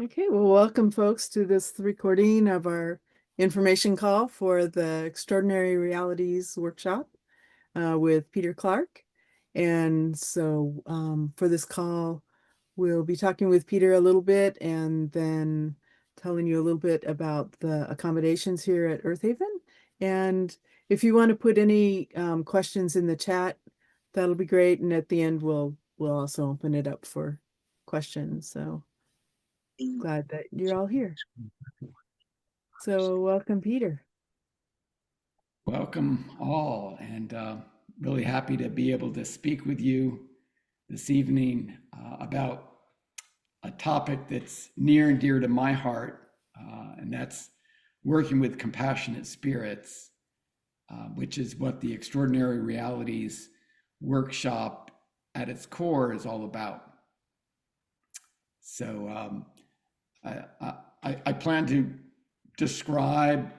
Okay, well, welcome folks to this recording of our information call for the Extraordinary Realities Workshop with Peter Clark. And so for this call, we'll be talking with Peter a little bit and then telling you a little bit about the accommodations here at Earth Haven. And if you want to put any questions in the chat, that'll be great. And at the end, we'll also open it up for questions. So glad that you're all here. So welcome, Peter. Welcome all, and really happy to be able to speak with you this evening about a topic that's near and dear to my heart, and that's working with compassionate spirits, which is what the Extraordinary Realities Workshop at its core is all about. So I plan to describe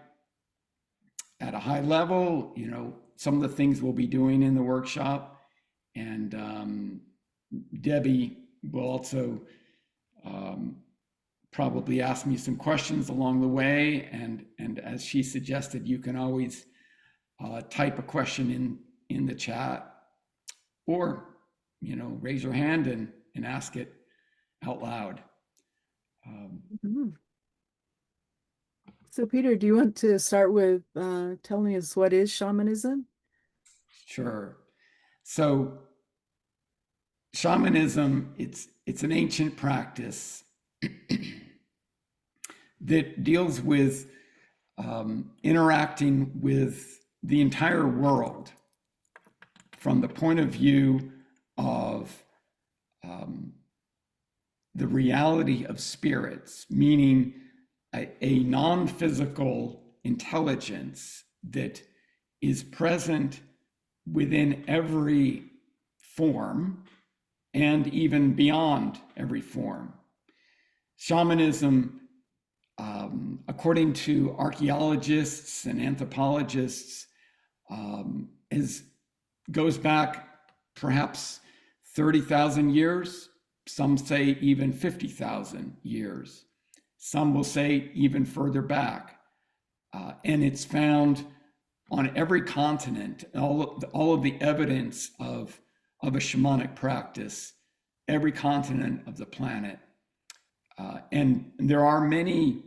at a high level, some of the things we'll be doing in the workshop. And Debbie will also probably ask me some questions along the way. And as she suggested, you can always type a question in the chat or, raise your hand and ask it out loud. So Peter, do you want to start with telling us what is shamanism? Sure. So shamanism, it's an ancient practice that deals with interacting with the entire world from the point of view of the reality of spirits, meaning a non-physical intelligence that is present within every form and even beyond every form. Shamanism, according to archaeologists and anthropologists, goes back perhaps 30,000 years. Some say even 50,000 years. Some will say even further back. And it's found on every continent, all of the evidence of a shamanic practice, every continent of the planet. And there are many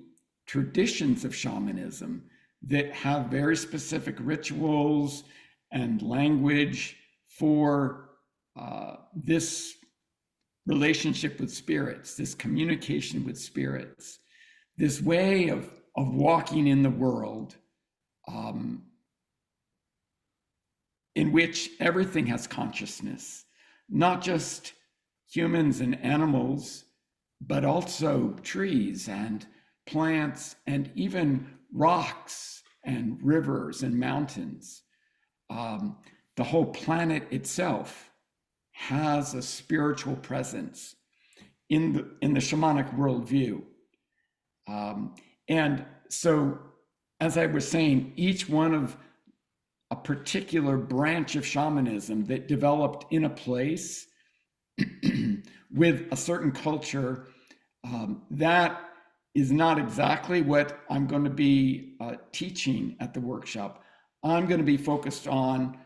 traditions of shamanism that have very specific rituals and language for this relationship with spirits, this communication with spirits, this way of walking in the world in which everything has consciousness, not just humans and animals, but also trees and plants and even rocks and rivers and mountains. The whole planet itself has a spiritual presence in the shamanic worldview. And so, as I was saying, each one of a particular branch of shamanism that developed in a place with a certain culture, that is not exactly what I'm going to be teaching at the workshop. I'm going to be focused on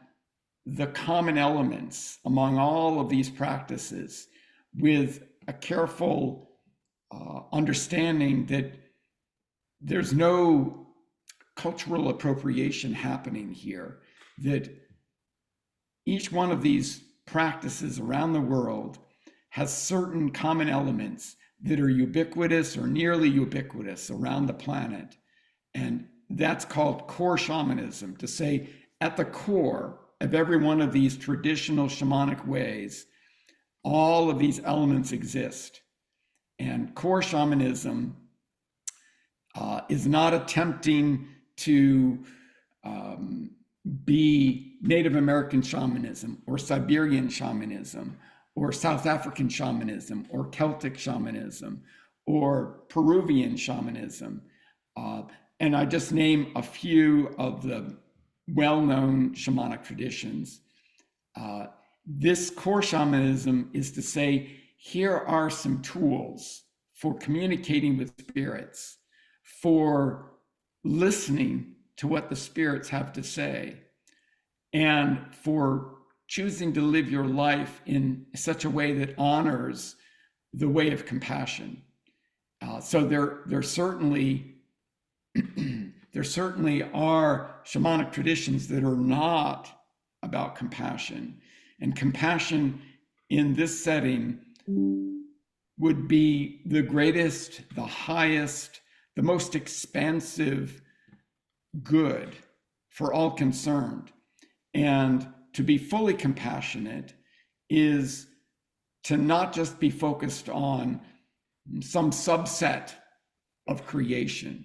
the common elements among all of these practices with a careful understanding that there's no cultural appropriation happening here, that each one of these practices around the world has certain common elements that are ubiquitous or nearly ubiquitous around the planet. And that's called core shamanism, to say at the core of every one of these traditional shamanic ways, all of these elements exist. And core shamanism is not attempting to be Native American shamanism or Siberian shamanism or South African shamanism or Celtic shamanism or Peruvian shamanism. And I just name a few of the well-known shamanic traditions. This core shamanism is to say, here are some tools for communicating with spirits, for listening to what the spirits have to say, and for choosing to live your life in such a way that honors the way of compassion. So there certainly there certainly are shamanic traditions that are not about compassion, and compassion in this setting would be the greatest, the highest, the most expansive good for all concerned. And to be fully compassionate is to not just be focused on some subset of creation,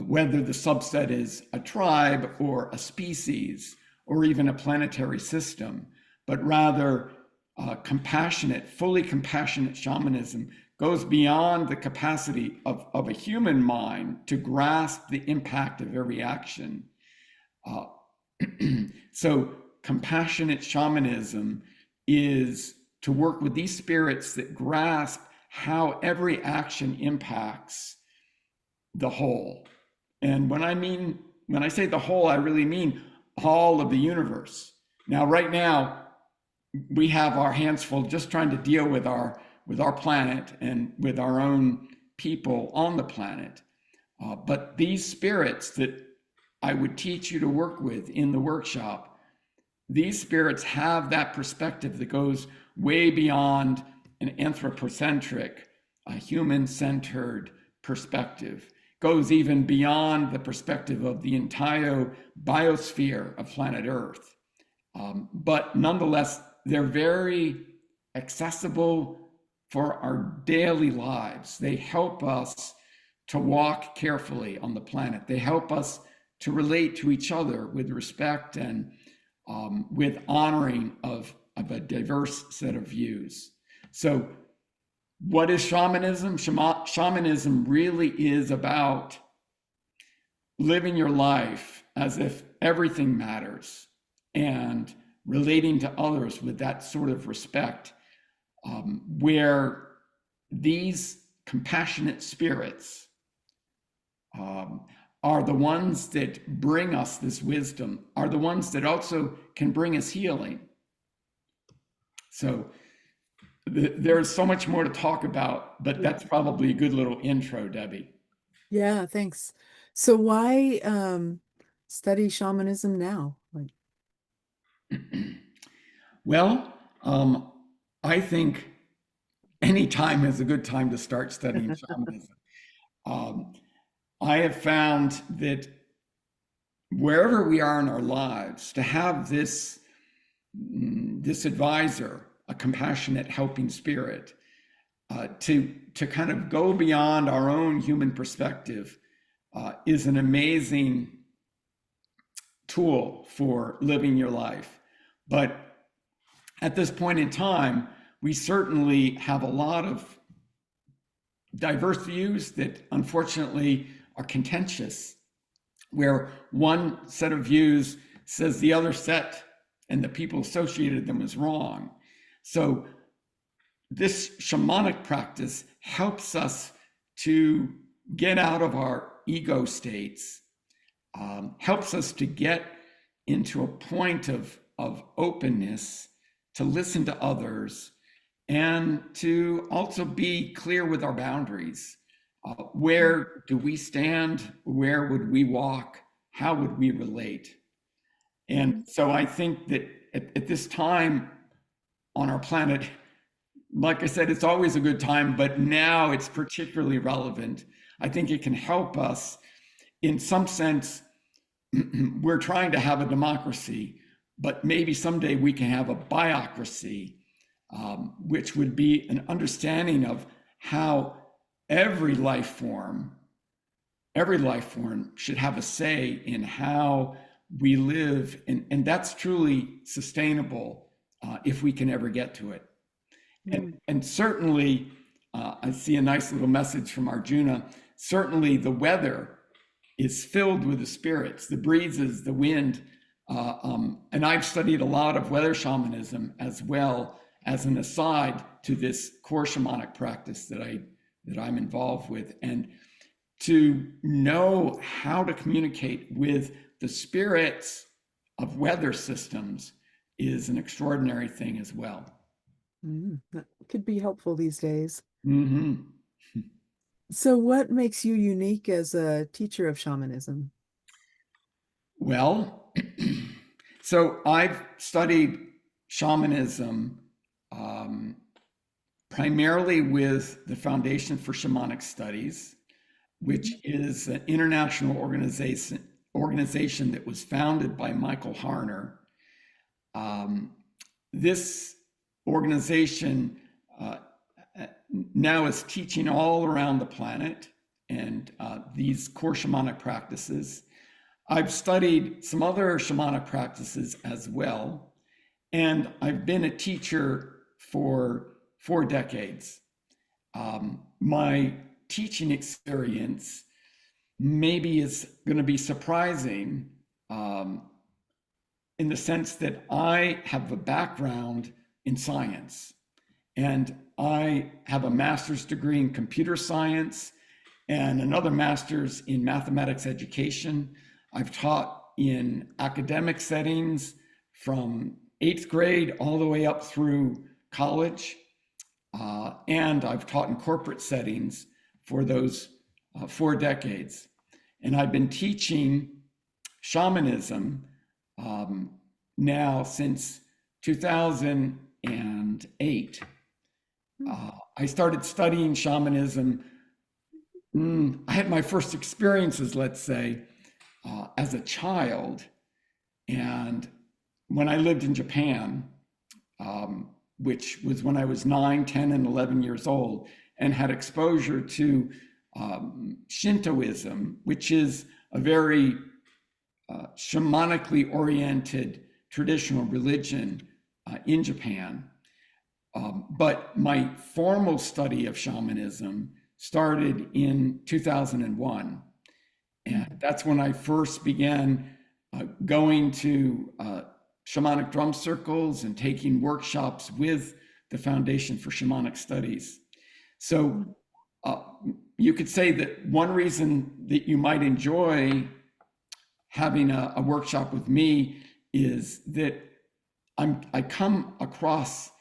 whether the subset is a tribe or a species or even a planetary system, but rather fully compassionate shamanism goes beyond the capacity of a human mind to grasp the impact of every action. So compassionate shamanism is to work with these spirits that grasp how every action impacts the whole. And when I say the whole, I really mean all of the universe. Now, right now, we have our hands full just trying to deal with our planet and with our own people on the planet. But these spirits that I would teach you to work with in the workshop, these spirits have that perspective that goes way beyond an anthropocentric, a human-centered perspective, goes even beyond the perspective of the entire biosphere of planet Earth. But nonetheless, they're very accessible for our daily lives. They help us to walk carefully on the planet. They help us to relate to each other with respect and with honoring of a diverse set of views. So what is shamanism? Shamanism really is about living your life as if everything matters and relating to others with that sort of respect, where these compassionate spirits are the ones that bring us this wisdom, are the ones that also can bring us healing. So there's so much more to talk about, but that's probably a good little intro, Debbie. Yeah, thanks. So why study shamanism now? Well, I think any time is a good time to start studying shamanism. I have found that wherever we are in our lives, to have this advisor, a compassionate, helping spirit, to kind of go beyond our own human perspective, is an amazing tool for living your life. But at this point in time, we certainly have a lot of diverse views that unfortunately are contentious, where one set of views says the other set and the people associated with them is wrong. So this shamanic practice helps us to get out of our ego states, helps us to get into a point of openness, to listen to others, and to also be clear with our boundaries. Where do we stand? Where would we walk? How would we relate? And so I think that at this time on our planet, like I said, it's always a good time, but now it's particularly relevant. I think it can help us in some sense. We're trying to have a democracy, but maybe someday we can have a biocracy, which would be an understanding of how every life form should have a say in how we live, and that's truly sustainable if we can ever get to it. And certainly, I see a nice little message from Arjuna. Certainly, the weather is filled with the spirits, the breezes, the wind. And I've studied a lot of weather shamanism as well, as an aside to this core shamanic practice that that I'm involved with. And to know how to communicate with the spirits of weather systems is an extraordinary thing as well. That could be helpful these days. Hmm. So, what makes you unique as a teacher of shamanism? Well, so I've studied shamanism um, primarily with the Foundation for Shamanic Studies, which Mhm. is an international organization that was founded by Michael Harner. Um, this organization uh, now is teaching all around the planet and these core shamanic practices. I've studied some other shamanic practices as well, and I've been a teacher for 4 decades. My teaching experience maybe is going to be surprising um, in the sense that I have a background in science and I have a master's degree in computer science and another master's in mathematics education. I've taught in academic settings from 8th grade all the way up through college. And I've taught in corporate settings for those 4 decades. And I've been teaching shamanism um, now since 2008. Hmm. I started studying shamanism. I had my first experiences, let's say, as a child. And when I lived in Japan, which was when I was 9, 10, and 11 years old, and had exposure to Shintoism, which is a very shamanically oriented traditional religion in Japan. But my formal study of shamanism started in 2001. And that's when I first began going to shamanic drum circles and taking workshops with the Foundation for Shamanic Studies. So Hmm. uh, you could say that one reason that you might enjoy having a workshop with me is that I come across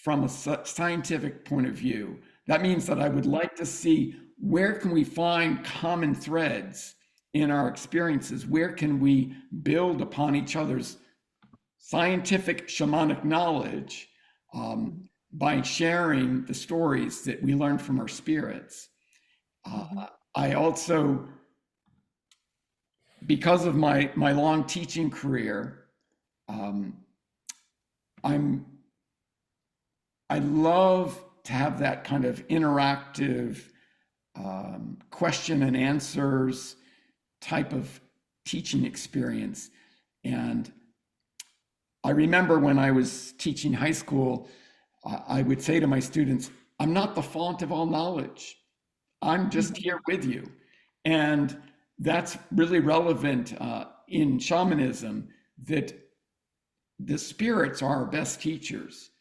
from a scientific point of view. That means that I would like to see where can we find common threads in our experiences? Where can we build upon each other's scientific shamanic knowledge um, by sharing the stories that we learn from our spirits? Uh, Mhm. I also, because of my long teaching career, um, I'm I love to have that kind of interactive question and answers type of teaching experience. And I remember when I was teaching high school, I would say to my students, I'm not the font of all knowledge. I'm just Mhm. here with you. And that's really relevant in shamanism that the spirits are our best teachers.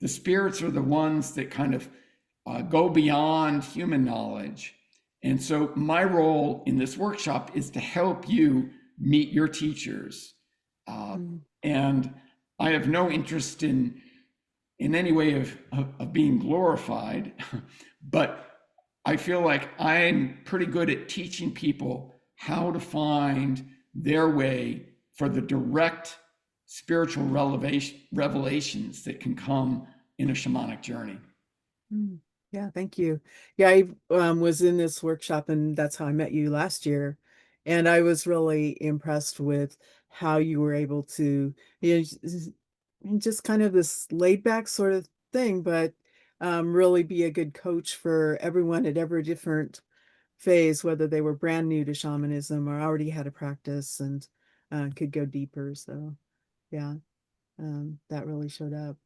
The spirits are the ones that kind of go beyond human knowledge. And so, my role in this workshop is to help you meet your teachers. Uh, Mhm. and I have no interest in any way of being glorified, but I feel like I'm pretty good at teaching people how to find their way for the direct spiritual revelations that can come in a shamanic journey. Mm. Yeah, thank you. Yeah, I was in this workshop, and that's how I met you last year. And I was really impressed with how you were able to, just kind of this laid back sort of thing, but really be a good coach for everyone at every different phase, whether they were brand new to shamanism or already had a practice and could go deeper. So, yeah, that really showed up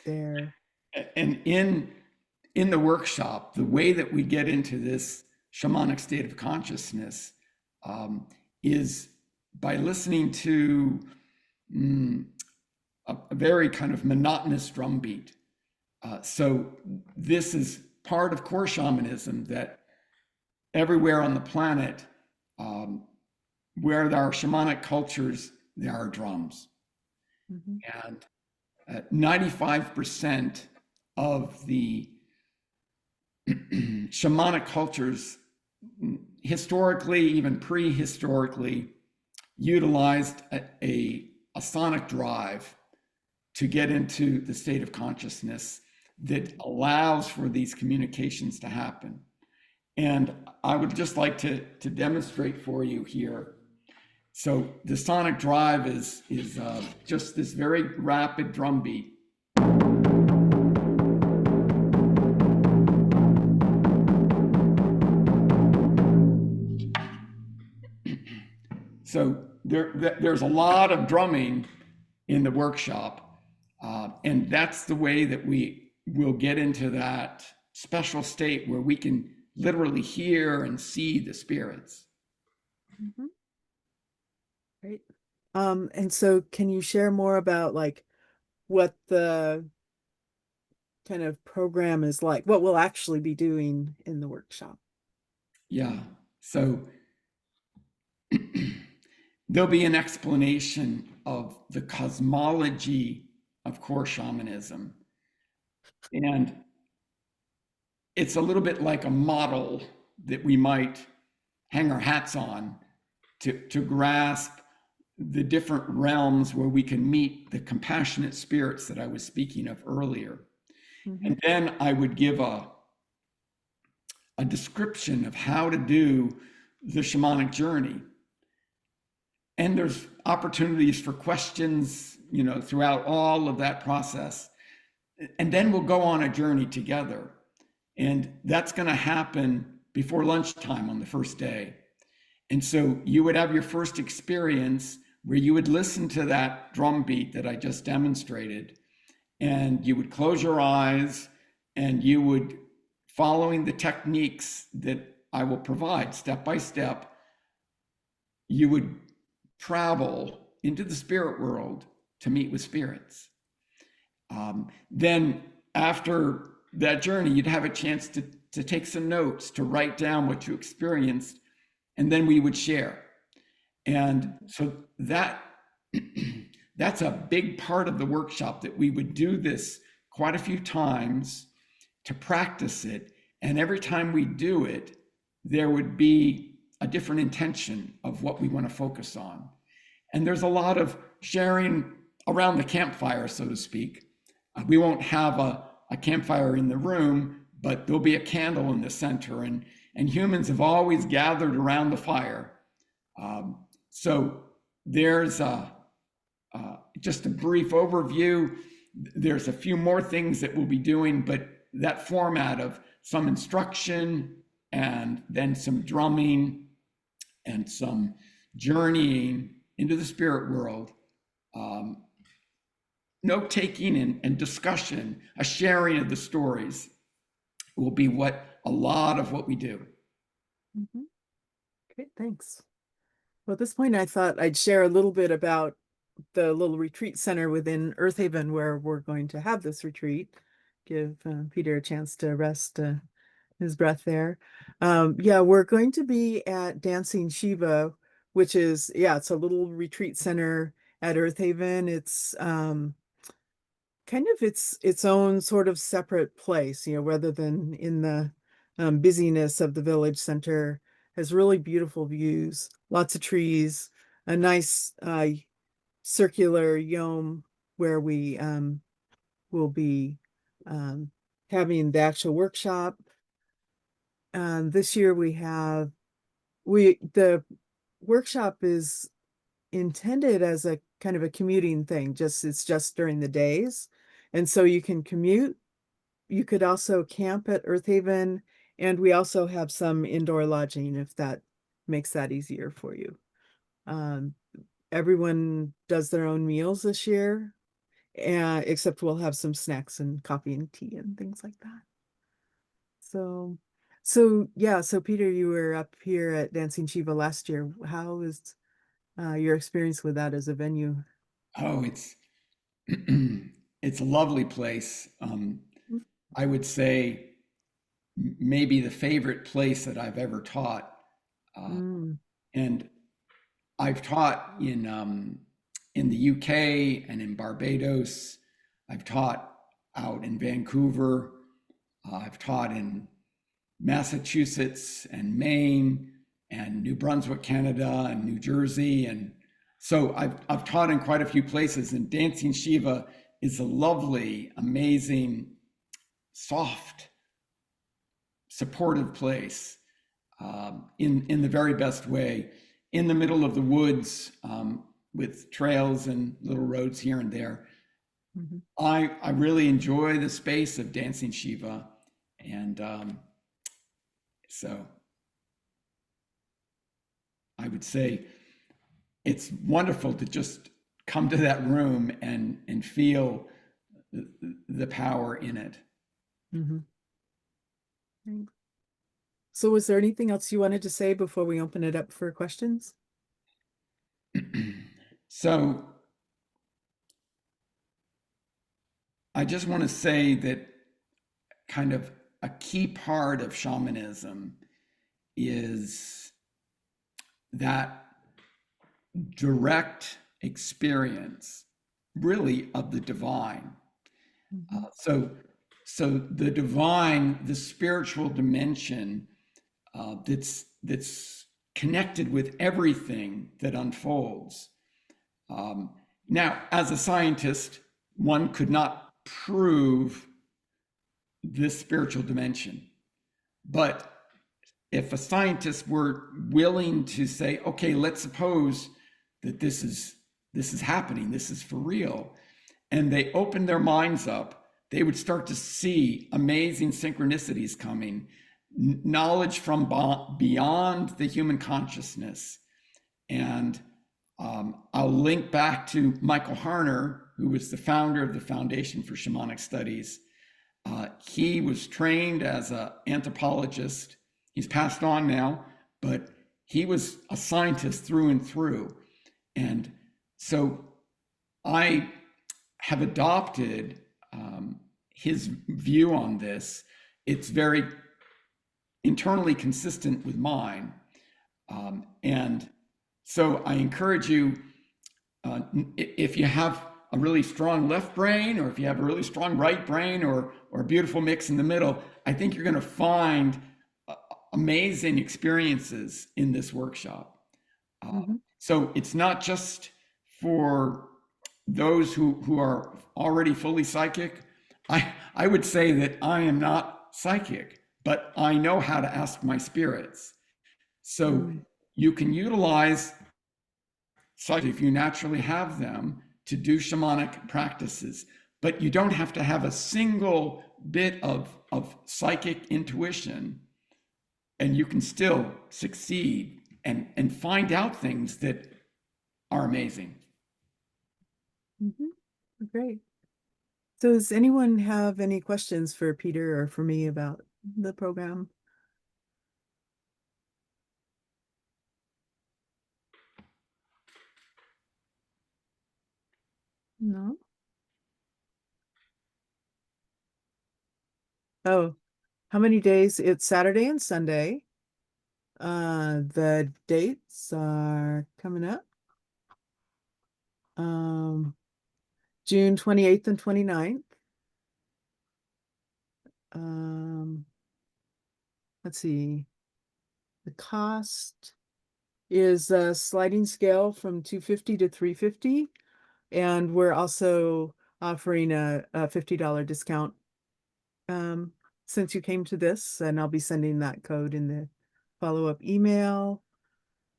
there. And in the workshop, the way that we get into this shamanic state of consciousness is by listening to mm, a very kind of monotonous drum beat. So this is part of core shamanism that everywhere on the planet, um, where there are shamanic cultures, there are drums. Mhm. And 95% of the shamanic cultures, historically, even prehistorically, utilized a sonic drive to get into the state of consciousness that allows for these communications to happen. And I would just like to demonstrate for you here. So the sonic drive is just this very rapid drum beat. So there's a lot of drumming in the workshop, and that's the way that we will get into that special state where we can literally hear and see the spirits. Mhm. Great. And so can you share more about like what the kind of program is like, what we'll actually be doing in the workshop? Yeah. So there'll be an explanation of the cosmology of core shamanism. And it's a little bit like a model that we might hang our hats on to grasp the different realms where we can meet the compassionate spirits that I was speaking of earlier. Mhm. And then I would give a description of how to do the shamanic journey. And there's opportunities for questions, throughout all of that process. And then we'll go on a journey together. And that's going to happen before lunchtime on the first day. And so you would have your first experience where you would listen to that drum beat that I just demonstrated, and you would close your eyes and you would, following the techniques that I will provide step by step, you would travel into the spirit world to meet with spirits. Then after that journey, you'd have a chance to take some notes, to write down what you experienced, and then we would share. And so that's a big part of the workshop, that we would do this quite a few times to practice it. And every time we do it, there would be a different intention of what we want to focus on. And there's a lot of sharing around the campfire, so to speak. We won't have a campfire in the room, but there'll be a candle in the center. And humans have always gathered around the fire. So there's just a brief overview. There's a few more things that we'll be doing, but that format of some instruction and then some drumming and some journeying into the spirit world, um, note taking and discussion, a sharing of the stories will be a lot of what we do. Mhm. Great, thanks. Well, at this point, I thought I'd share a little bit about the little retreat center within Earth Haven where we're going to have this retreat. Give Peter a chance to rest his breath there. Yeah, we're going to be at Dancing Shiva, which is, yeah, it's a little retreat center at Earth Haven. It's kind of its own sort of separate place, rather than in the busyness of the village center. Has really beautiful views, lots of trees, a nice circular yome where we will be um, having the actual workshop. This year the workshop is intended as a kind of a commuting thing, it's just during the days. And so you can commute. You could also camp at Earth Haven, and we also have some indoor lodging if that makes that easier for you. Um, Everyone does their own meals this year, except we'll have some snacks and coffee and tea and things like that. So, so yeah, so Peter, you were up here at Dancing Shiva last year. How was your experience with that as a venue? Oh, it's a lovely place. I would say maybe the favorite place that I've ever taught. Uh, Mm, and I've taught in the UK and in Barbados. I've taught out in Vancouver. I've taught in Massachusetts and Maine and New Brunswick, Canada, and New Jersey. And so I've taught in quite a few places. And Dancing Shiva is a lovely, amazing, soft, supportive place, in the very best way, in the middle of the woods, with trails and little roads here and there. mhm. I really enjoy the space of Dancing Shiva, and so I would say it's wonderful to just come to that room and feel the power in it. Mhm. Thanks. So was there anything else you wanted to say before we open it up for questions? So I just want to say that kind of a key part of shamanism is that direct experience, really, of the divine. Mhm, So the divine, the spiritual dimension, that's connected with everything that unfolds. Um, Now, as a scientist, one could not prove this spiritual dimension, but if a scientist were willing to say, okay, let's suppose that this is happening, this is for real, and they opened their minds up, they would start to see amazing synchronicities coming, knowledge from beyond the human consciousness. And I'll link back to Michael Harner, who was the founder of the Foundation for Shamanic Studies. He was trained as an anthropologist. He's passed on now, but he was a scientist through and through. And so I have adopted his view on this. It's very internally consistent with mine. And so I encourage you, if you have a really strong left brain, or if you have a really strong right brain, or a beautiful mix in the middle, I think you're going to find amazing experiences in this workshop. Uh, mhm, so it's not just for those who are already fully psychic. I would say that I am not psychic, but I know how to ask my spirits. So mm, you can utilize psychic if you naturally have them to do shamanic practices, but you don't have to have a single bit of psychic intuition, and you can still succeed and find out things that are amazing. mhm. Great. So does anyone have any questions for Peter or for me about the program? No? Oh, how many days? It's Saturday and Sunday. The dates are coming up. Um, June 28th and 29th. Um, let's see. The cost is a sliding scale from 250 to 350, and we're also offering a $50 discount um, since you came to this, and I'll be sending that code in the follow-up email.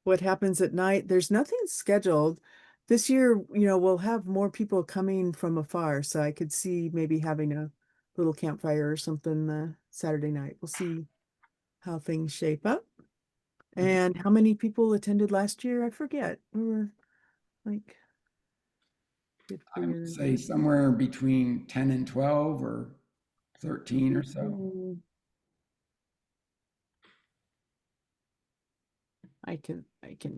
What happens at night? There's nothing scheduled. This year, we'll have more people coming from afar, so I could see maybe having a little campfire or something Saturday night. We'll see how things shape up. And how many people attended last year? I forget. We were like get I would bigger than say that. somewhere between 10 and 12, or 13 or so. I can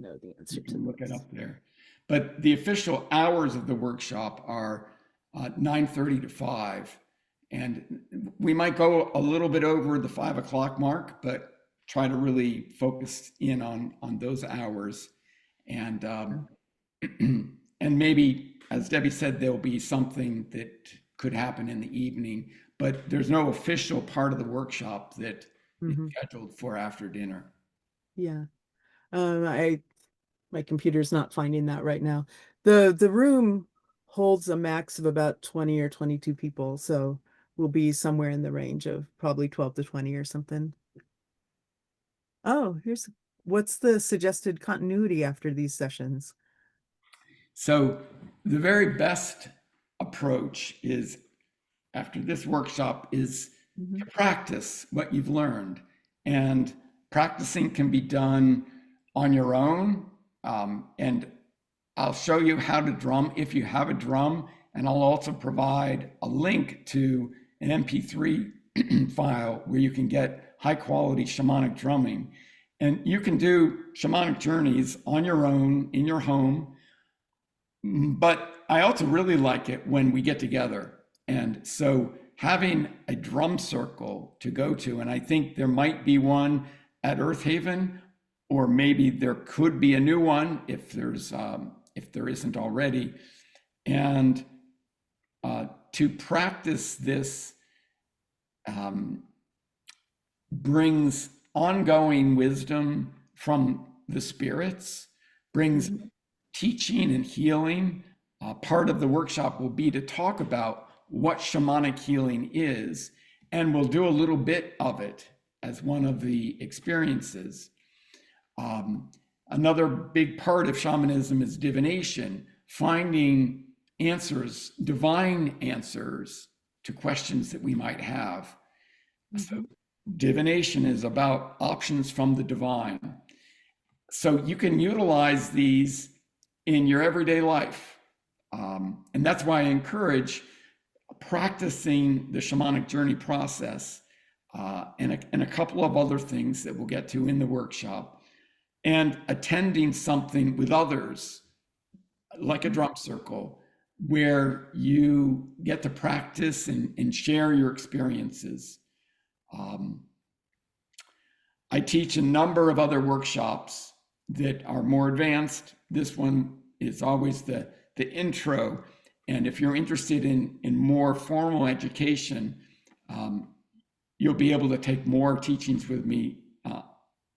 know the You answer to can look it this. up there. But the official hours of the workshop are 9:30 to 5. And we might go a little bit over the 5 o'clock mark, but try to really focus in on those hours. And and maybe, as Debbie said, there'll be something that could happen in the evening, but there's no official part of the workshop that is Mhm. scheduled for after dinner. Yeah. I my computer's not finding that right now. The room holds a max of about 20 or 22 people, so we'll be somewhere in the range of probably 12 to 20 or something. Oh, here's what's the suggested continuity after these sessions? So the very best approach is after this workshop is Hmm. to practice what you've learned. And practicing can be done on your own. And I'll show you how to drum if you have a drum. And I'll also provide a link to an MP3 file where you can get high quality shamanic drumming. And you can do shamanic journeys on your own in your home. But I also really like it when we get together. And so having a drum circle to go to, and I think there might be one at Earth Haven, or maybe there could be a new one if there isn't already. And to practice this um, brings ongoing wisdom from the spirits, brings Hmm. teaching and healing. Part of the workshop will be to talk about what shamanic healing is, and we'll do a little bit of it as one of the experiences. Um, Another big part of shamanism is divination, finding answers, divine answers to questions that we might have. So, Hmm. divination is about options from the divine. So you can utilize these in your everyday life. And that's why I encourage practicing the shamanic journey process and a couple of other things that we'll get to in the workshop, and attending something with others, like a drum circle, where you get to practice and share your experiences. Um, I teach a number of other workshops that are more advanced. This one is always the intro. And if you're interested in more formal education, um, you'll be able to take more teachings with me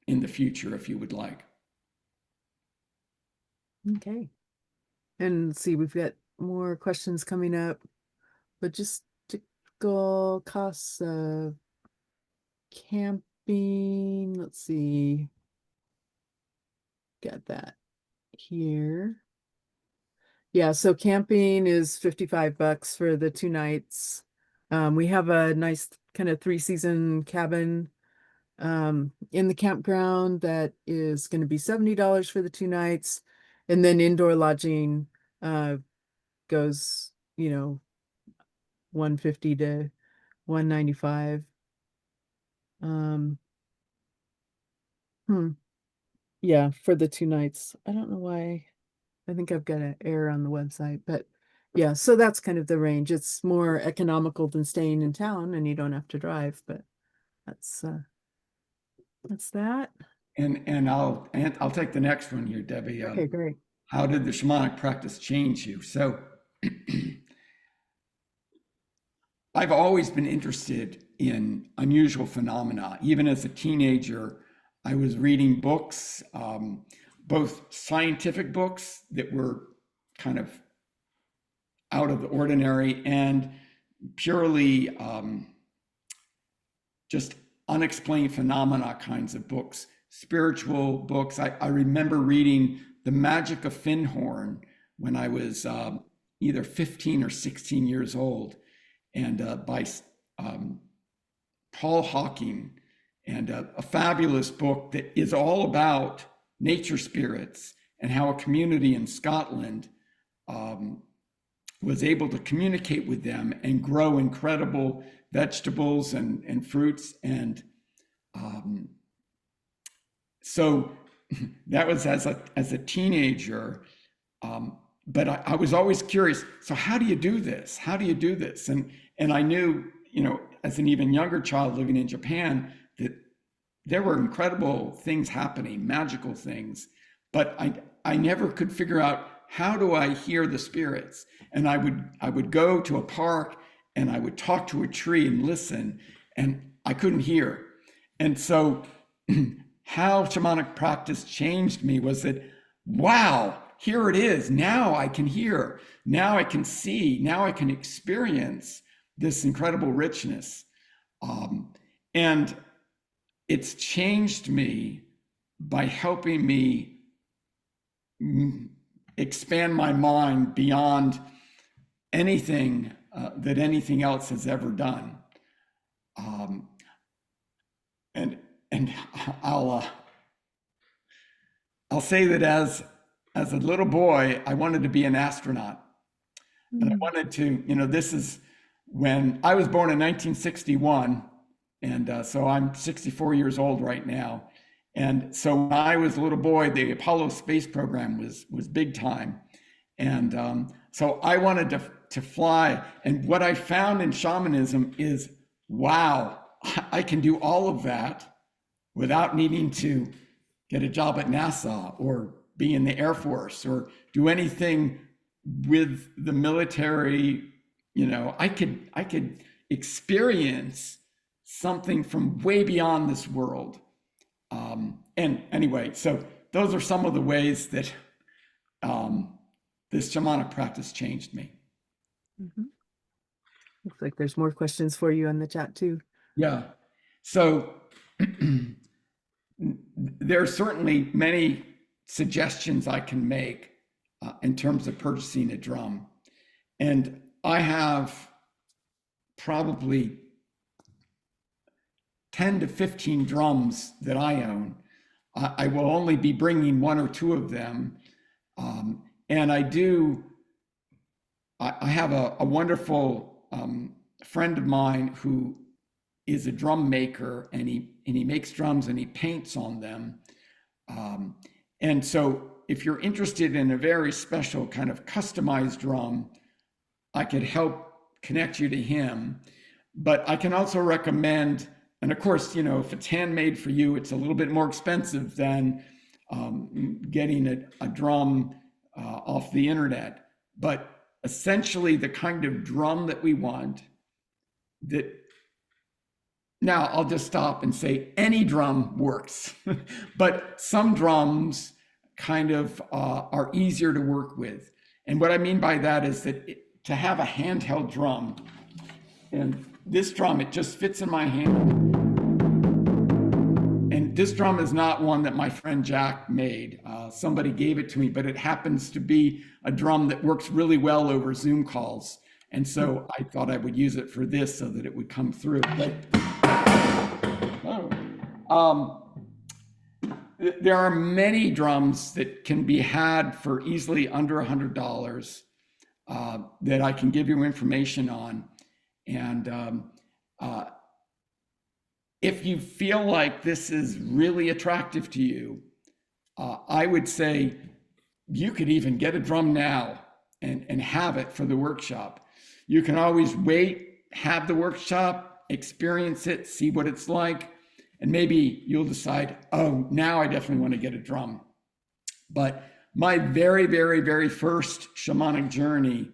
in the future if you would like. Okay. And let's see, we've got more questions coming up, but just typical costs of camping. Let's see, got that here. Yeah, so camping is 55 bucks for the 2 nights. We have a nice kind of 3-season cabin in the campground that is going to be $70 for the 2 nights. And then indoor lodging uh goes, 150 to 195. Um, hmm, yeah, for the 2 nights. I don't know why. I think I've got an error on the website, but yeah, so that's kind of the range. It's more economical than staying in town and you don't have to drive, but that's that's that. And I'll take the next one here, Debbie. Okay, great. How did the shamanic practice change you? So I've always been interested in unusual phenomena. Even as a teenager, I was reading books, both scientific books that were kind of out of the ordinary and purely just unexplained phenomena kinds of books, spiritual books. I remember reading The Magic of Finhorn when I was either 15 or 16 years old, and by um, Paul Hawking, and a fabulous book that is all about nature spirits and how a community in Scotland um, was able to communicate with them and grow incredible vegetables and fruits. And um, so that was as a teenager. But I was always curious. So how do you do this? How do you do this? And I knew as an even younger child living in Japan, that there were incredible things happening, magical things, but I never could figure out how do I hear the spirits. And I would go to a park and I would talk to a tree and listen, and I couldn't hear. And so how shamanic practice changed me was that, wow, here it is. Now I can hear. Now I can see. Now I can experience this incredible richness. And it's changed me by helping me expand my mind beyond anything that anything else has ever done. Um, and I'll say that as a little boy, I wanted to be an astronaut, and I Mm. wanted to. This is when I was born in 1961, and so I'm 64 years old right now. And so when I was a little boy, the Apollo space program was big time, and so I wanted to fly. And what I found in shamanism is, wow, I can do all of that without needing to get a job at NASA or be in the Air Force or do anything with the military. I could experience something from way beyond this world. And anyway, so those are some of the ways that this shamanic practice changed me. Mhm. Looks like there's more questions for you on the chat too. Yeah. So there are certainly many suggestions I can make in terms of purchasing a drum. And I have probably 10 to 15 drums that I own. I will only be bringing one or two of them. And I have a wonderful friend of mine who is a drum maker, and he makes drums and he paints on them. And so if you're interested in a very special kind of customized drum, I could help connect you to him. But I can also recommend, and of course, if it's handmade for you, it's a little bit more expensive than getting a drum off the internet. But essentially, the kind of drum that we want, that now I'll just stop and say any drum works, but some drums kind of are easier to work with. And what I mean by that is that to have a handheld drum, and this drum, it just fits in my hand. And this drum is not one that my friend Jack made. Somebody gave it to me, but it happens to be a drum that works really well over Zoom calls. And so I thought I would use it for this so that it would come through. But there are many drums that can be had for easily under $100 that I can give you information on. And if you feel like this is really attractive to you, I would say you could even get a drum now and have it for the workshop. You can always wait, have the workshop, experience it, see what it's like, and maybe you'll decide, oh, now I definitely want to get a drum. But my very, very, very first shamanic journey,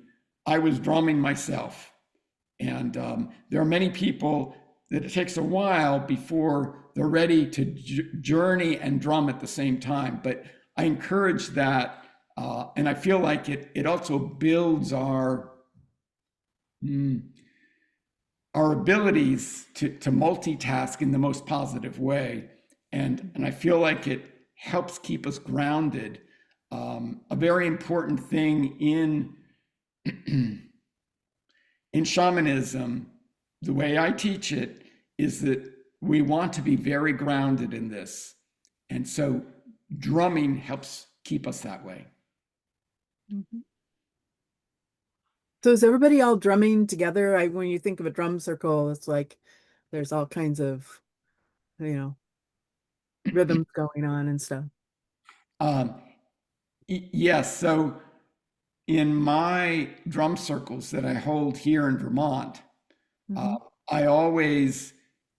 I was drumming myself. And there are many people that it takes a while before they're ready to journey and drum at the same time. But I encourage that. And I feel like it also builds our abilities to multitask in the most positive way. And I feel like it helps keep us grounded. A very important thing in shamanism, the way I teach it, is that we want to be very grounded in this. And so drumming helps keep us that way. Mhm. So is everybody all drumming together? When you think of a drum circle, it's like there's all kinds of, you know, rhythms going on and stuff. Um, yes, so in my drum circles that I hold here in Vermont, Mhm. I always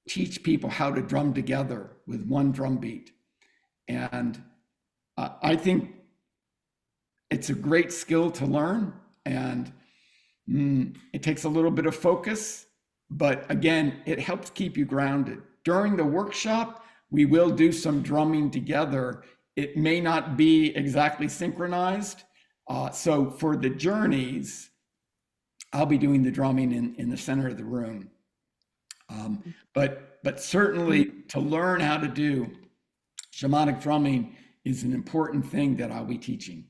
teach people how to drum together with one drum beat. And I think it's a great skill to learn. And it takes a little bit of focus, but again, it helps keep you grounded. During the workshop, we will do some drumming together. It may not be exactly synchronized. So for the journeys, I'll be doing the drumming in the center of the room. But certainly to learn how to do shamanic drumming is an important thing that I'll be teaching.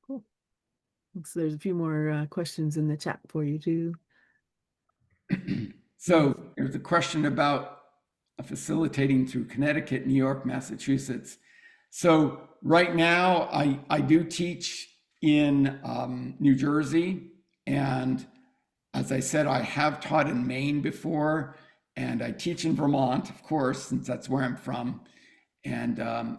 Cool. So there's a few more questions in the chat for you too. So there's a question about facilitating through Connecticut, New York, Massachusetts. So right now I do teach in New Jersey, and as I said, I have taught in Maine before, and I teach in Vermont, of course, since that's where I'm from. And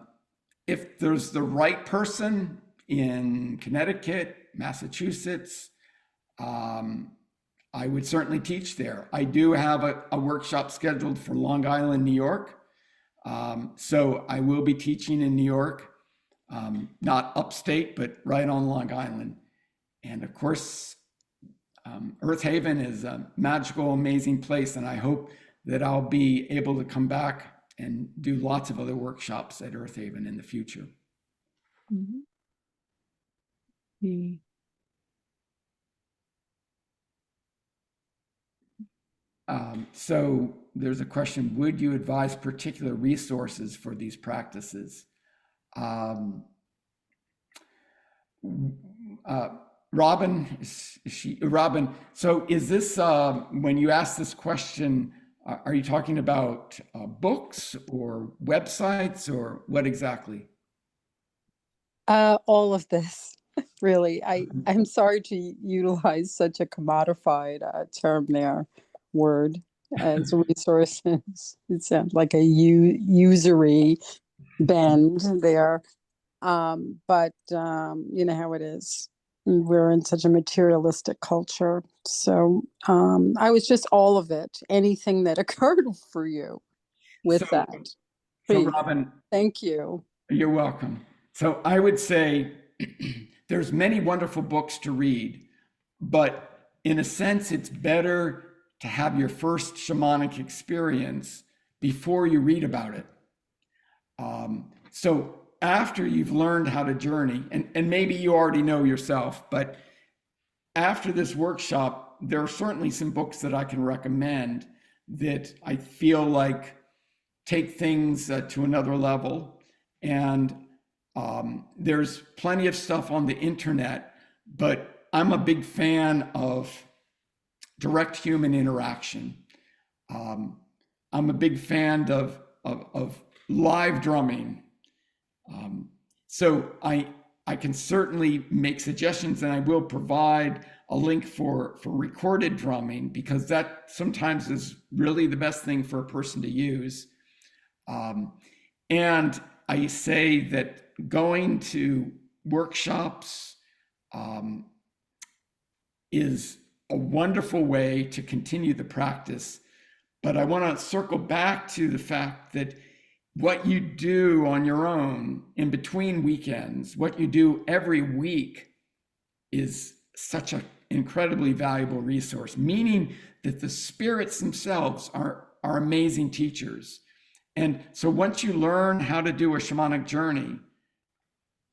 if there's the right person in Connecticut, Massachusetts, I would certainly teach there. I do have a workshop scheduled for Long Island, New York. So I will be teaching in New York, not upstate, but right on Long Island. And of course, Earth Haven is a magical, amazing place. And I hope that I'll be able to come back and do lots of other workshops at Earth Haven in the future. Mm-hmm. Yeah. So there's a question, would you advise particular resources for these practices? Robin, Robin, so is this, when you ask this question, are you talking about books or websites or what exactly? All of this, really. I'm sorry to utilize such a commodified term there, word as resources. It sounds like a usury bend there. But you know how it is. We're in such a materialistic culture. So I was just all of it, anything that occurred for you with that. So Please. Robin, Thank you. you're welcome. So I would say there's many wonderful books to read, but in a sense, it's better to have your first shamanic experience before you read about it. So after you've learned how to journey, and maybe you already know yourself, but after this workshop, there are certainly some books that I can recommend that I feel like take things to another level. And there's plenty of stuff on the internet, but I'm a big fan of direct human interaction. I'm a big fan of live drumming. So I can certainly make suggestions, and I will provide a link for recorded drumming, because that sometimes is really the best thing for a person to use. And I say that going to workshops is a wonderful way to continue the practice. But I want to circle back to the fact that what you do on your own in between weekends, what you do every week, is such an incredibly valuable resource, meaning that the spirits themselves are amazing teachers. And so once you learn how to do a shamanic journey,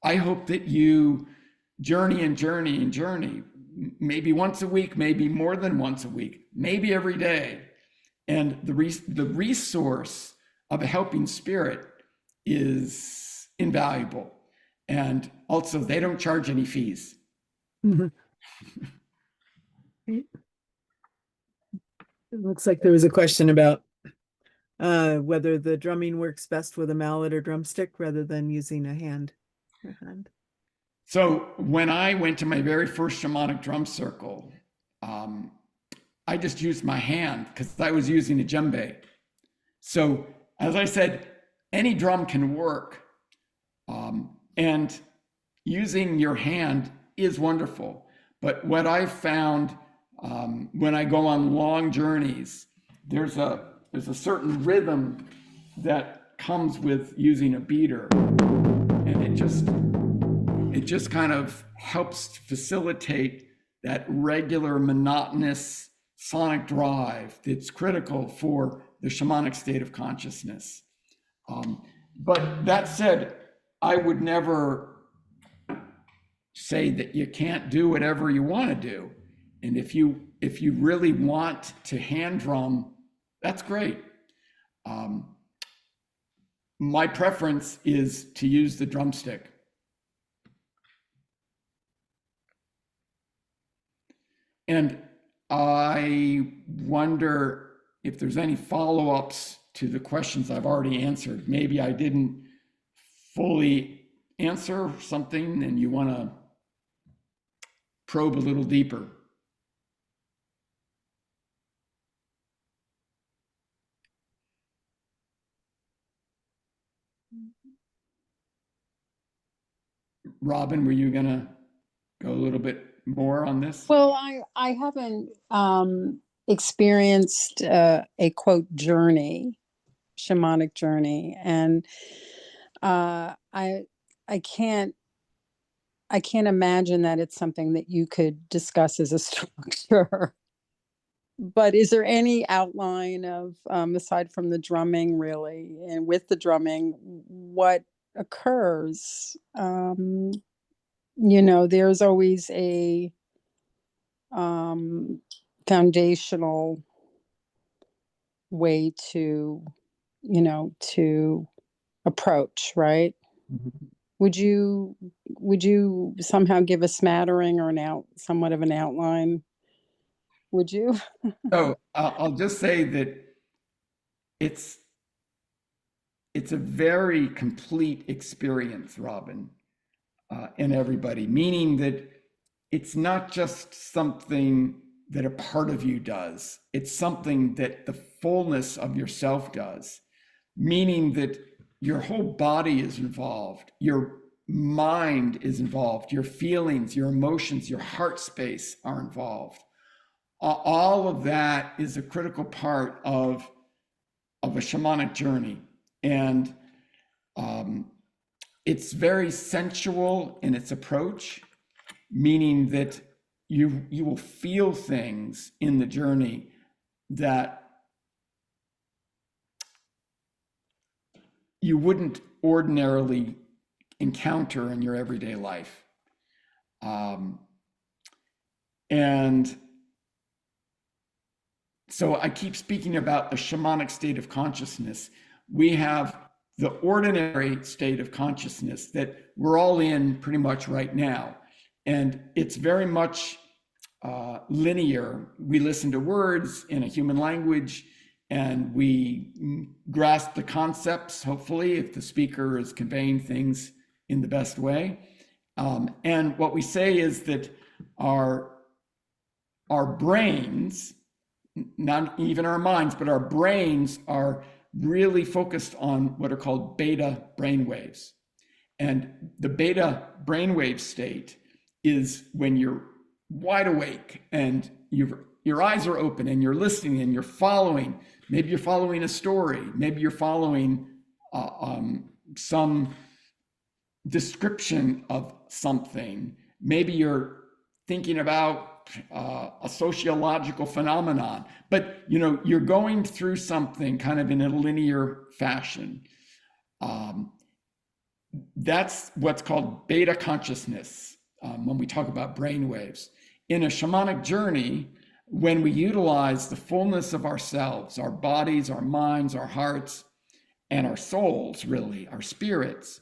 I hope that you journey and journey and journey, maybe once a week, maybe more than once a week, maybe every day. And the resource of a helping spirit is invaluable. And also, they don't charge any fees. It looks like there was a question about whether the drumming works best with a mallet or drumstick rather than using a hand. So when I went to my very first shamanic drum circle, I just used my hand because I was using a djembe. So as I said, any drum can work, and using your hand is wonderful. But what I've found When I go on long journeys, there's a certain rhythm that comes with using a beater, and it just kind of helps facilitate that regular monotonous sonic drive that's critical for the shamanic state of consciousness. But that said, I would never say that you can't do whatever you want to do. And if you really want to hand drum, that's great. My preference is to use the drumstick. And I wonder if there's any follow-ups to the questions I've already answered. Maybe I didn't fully answer something and you want to probe a little deeper. Robin, were you going to go a little bit more on this? Well, I haven't experienced a quote journey, shamanic journey, and I can't imagine that it's something that you could discuss as a structure. But is there any outline of, aside from the drumming, really, and with the drumming, what occurs? There's always a foundational way to approach, right? Mm-hmm. Would you somehow give a smattering or somewhat of an outline? Would you? So I'll just say that it's a very complete experience, Robin, and everybody, meaning that it's not just something that a part of you does. It's something that the fullness of yourself does, meaning that your whole body is involved, your mind is involved, your feelings, your emotions, your heart space are involved. All of that is a critical part of a shamanic journey. And it's very sensual in its approach, meaning that you will feel things in the journey that you wouldn't ordinarily encounter in your everyday life. And so I keep speaking about the shamanic state of consciousness. We have the ordinary state of consciousness that we're all in pretty much right now. And it's very much linear. We listen to words in a human language and we grasp the concepts, hopefully, if the speaker is conveying things in the best way. And what we say is that our brains, not even our minds, but our brains are really focused on what are called beta brainwaves. And the beta brainwave state is when you're wide awake and your eyes are open and you're listening and you're following. Maybe you're following a story. Maybe you're following some description of something. Maybe you're thinking about a sociological phenomenon, but you're going through something kind of in a linear fashion. That's what's called beta consciousness when we talk about brain waves. In a shamanic journey, when we utilize the fullness of ourselves, our bodies, our minds, our hearts, and our souls, really, our spirits,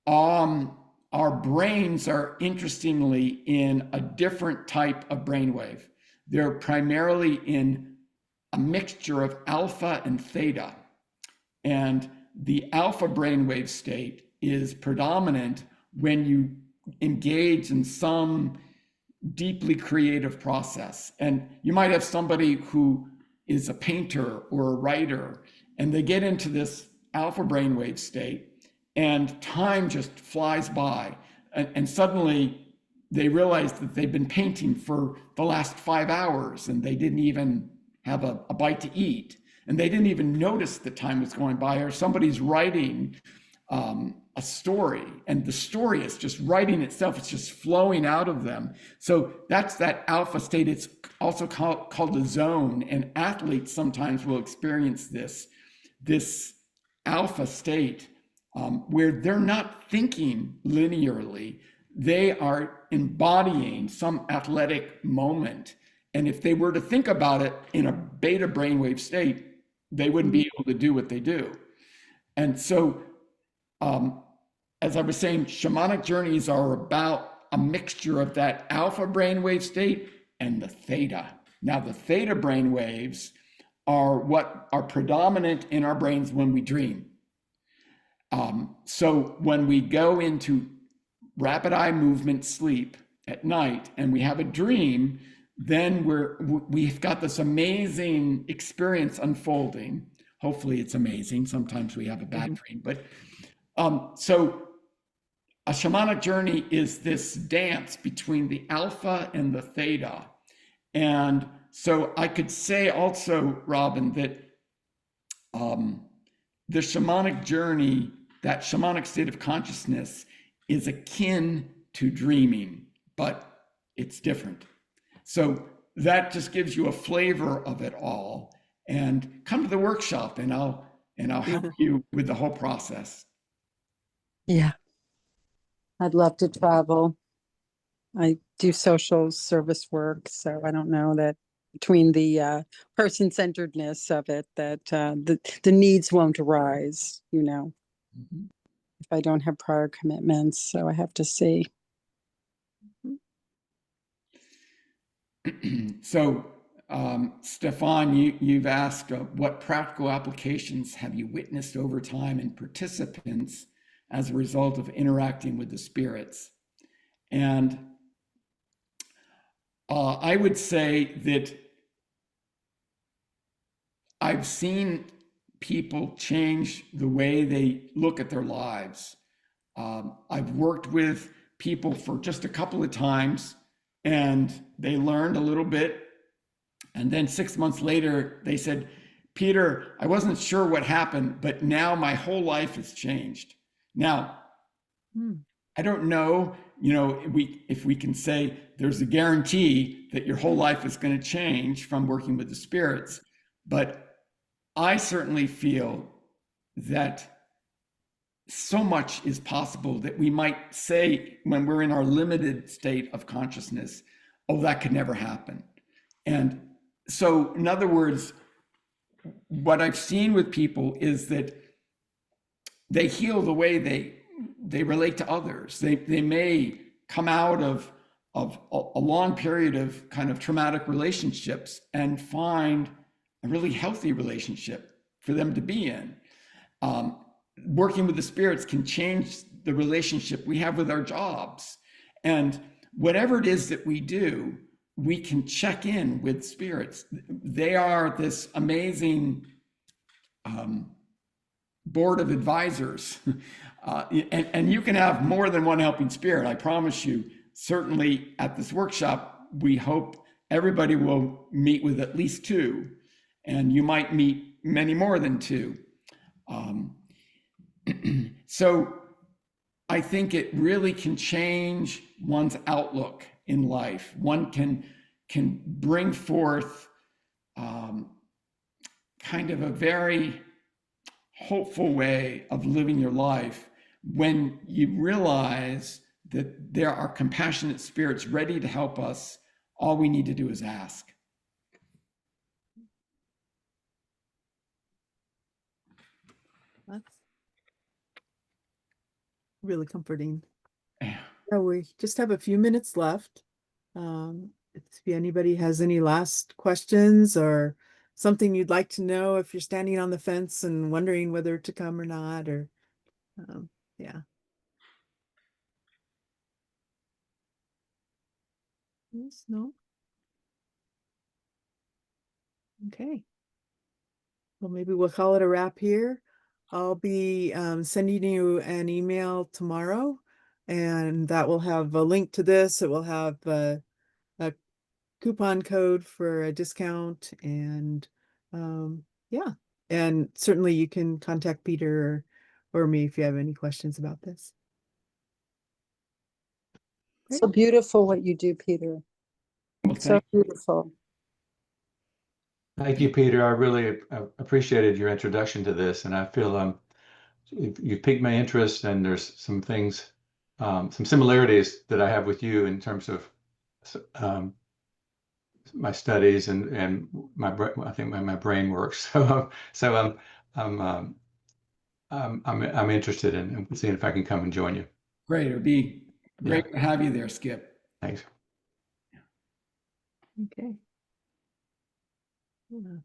our brains are interestingly in a different type of brainwave. They're primarily in a mixture of alpha and theta. And the alpha brainwave state is predominant when you engage in some deeply creative process. And you might have somebody who is a painter or a writer, and they get into this alpha brainwave state, and time just flies by. And suddenly they realized that they'd been painting for the last 5 hours and they didn't even have a bite to eat. And they didn't even notice the time was going by, or somebody's writing a story, and the story is just writing itself. It's just flowing out of them. So that's that alpha state. It's also called a zone, and athletes sometimes will experience this alpha state where they're not thinking linearly. They are embodying some athletic moment. And if they were to think about it in a beta brainwave state, they wouldn't be able to do what they do. And so, as I was saying, shamanic journeys are about a mixture of that alpha brainwave state and the theta. Now, the theta brainwaves are what are predominant in our brains when we dream. So when we go into rapid eye movement sleep at night and we have a dream, then we've got this amazing experience unfolding. Hopefully it's amazing. Sometimes we have a bad dream, but so a shamanic journey is this dance between the alpha and the theta. And so I could say also, Robin, that the shamanic journey, that shamanic state of consciousness, is akin to dreaming, but it's different. So that just gives you a flavor of it all. And come to the workshop, and I'll help you with the whole process. Yeah, I'd love to travel. I do social service work, so I don't know that between the person-centeredness of it, that the needs won't arise, you know, if I don't have prior commitments. So I have to see. So, Stefan, you've asked what practical applications have you witnessed over time in participants as a result of interacting with the spirits? And I would say that I've seen people change the way they look at their lives. I've worked with people for just a couple of times, and they learned a little bit. And then 6 months later, they said, Peter, I wasn't sure what happened, but now my whole life has changed. Now, I don't know, if we can say there's a guarantee that your whole life is going to change from working with the spirits, but I certainly feel that so much is possible that we might say when we're in our limited state of consciousness, oh, that could never happen. And so, in other words, what I've seen with people is that they heal the way they relate to others. They may come out of a long period of kind of traumatic relationships and find a really healthy relationship for them to be in. Working with the spirits can change the relationship we have with our jobs. And whatever it is that we do, we can check in with spirits. They are this amazing board of advisors. And you can have more than one helping spirit, I promise you. Certainly at this workshop, we hope everybody will meet with at least two, and you might meet many more than two. So I think it really can change one's outlook in life. One can bring forth kind of a very hopeful way of living your life when you realize that there are compassionate spirits ready to help us. All we need to do is ask. That's really comforting. Yeah. Yeah, we just have a few minutes left. If anybody has any last questions or something you'd like to know, if you're standing on the fence and wondering whether to come or not, or yeah. Yes, no. Okay. Well, maybe we'll call it a wrap here. I'll be sending you an email tomorrow, and that will have a link to this. It will have a coupon code for a discount, and yeah, and certainly you can contact Peter or me if you have any questions about this. So beautiful what you do, Peter. Well, So beautiful. Thank you, Peter. I really appreciated your introduction to this, and I feel you piqued my interest, and there's some things, some similarities that I have with you in terms of my studies and I think my brain works. So I'm interested in seeing if I can come and join you. Great. It would be great to have you there, Skip. Thanks. Okay. Yeah.